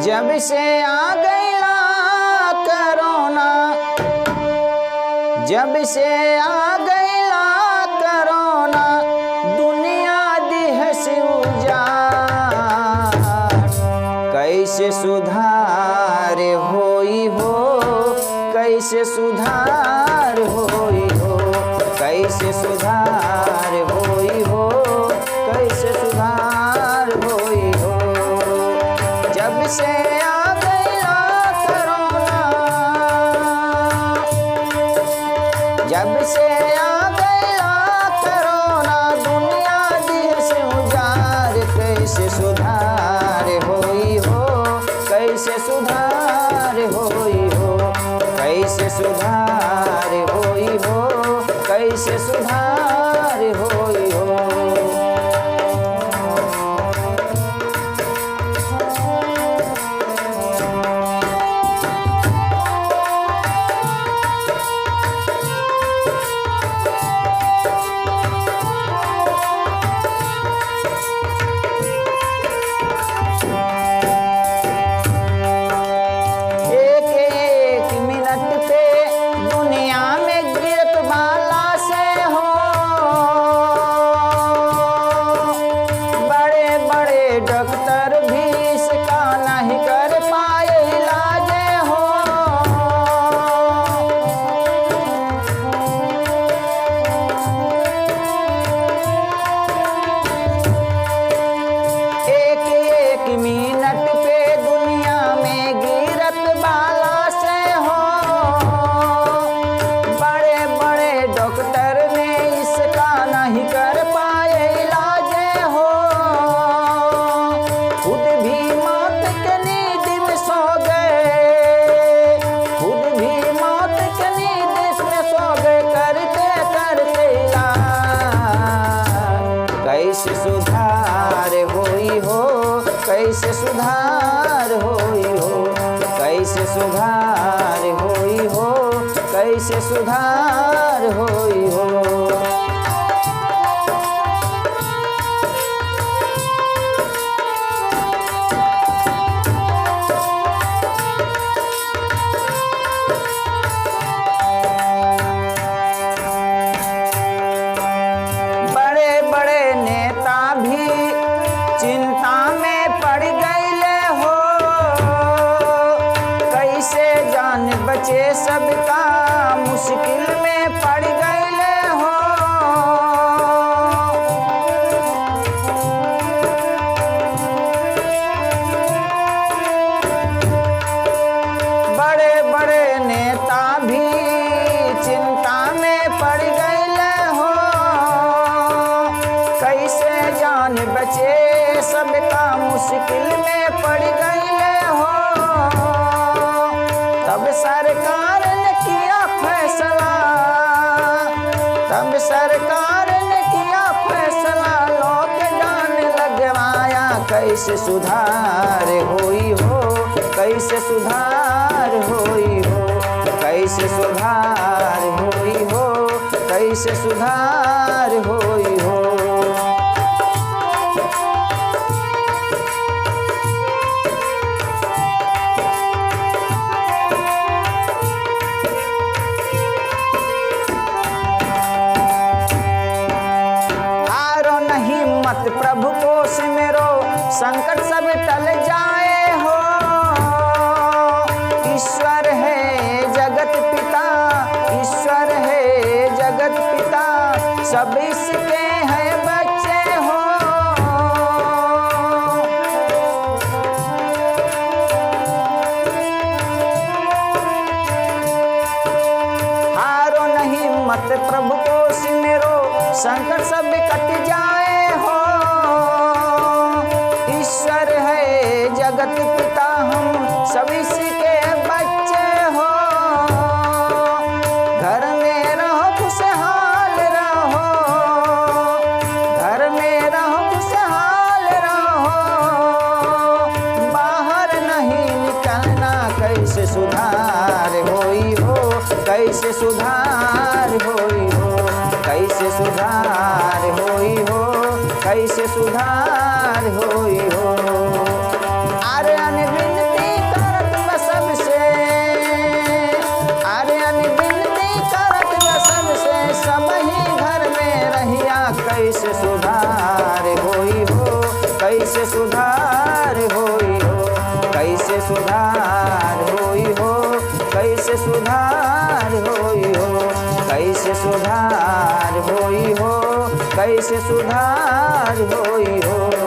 जब से आ गया कोरोना, जब से आ गया कोरोना, दुनिया दिहस उजाड़। कैसे सुधार होई हो, कैसे सुधार होई हो, कैसे सुधार होई हो, कैसे सुधार होई हो। जब से आ गया कोरोना, जब से आ गया कोरोना, दुनिया दिहस उजाड़। कैसे सुधार होई हो, कैसे सुधार होई हो, कैसे सुधार होई हो, कैसे सुधार होई हो। कैसे सुधार होई हो, कैसे सुधार होई हो, कैसे सुधार होई हो, कैसे सुधार होई हो। चिंता में पड़ गए हो, कैसे जान बचे सबका, मुश्किल में पड़ गए हो। बड़े बड़े नेता भी चिंता में पड़ गए हो, कैसे जान बचे सबका, मुश्किल में पड़ गए हो। तब सरकार ने किया फैसला, तब सरकार ने किया फैसला, लॉकडाउन लगवाया। कैसे सुधार होई हो, कैसे सुधार होई हो, कैसे सुधार होई हो, कैसे सुधार होई हो। प्रभु को सिमरो, संकट सब टल जाए हो। ईश्वर है जगत पिता, ईश्वर है जगत पिता, सब इसके हैं बच्चे हो। हारो नहीं मत, प्रभु को सिमरो, संकट सब कट जाए हो। ईश्वर है जगत पिता, हम सब इसके बच्चे हो। घर में रहो खुशहाल रहो, घर में रहो खुशहाल रहो, बाहर नहीं निकलना। कैसे सुधार होई हो, कैसे सुधार होई हो, कैसे सुधार होई हो, कैसे सुधार होई हो। अरे अनगिनती सुधार होई हो, कैसे सुधार होई हो, कैसे सुधार होई हो, कैसे सुधार होई हो।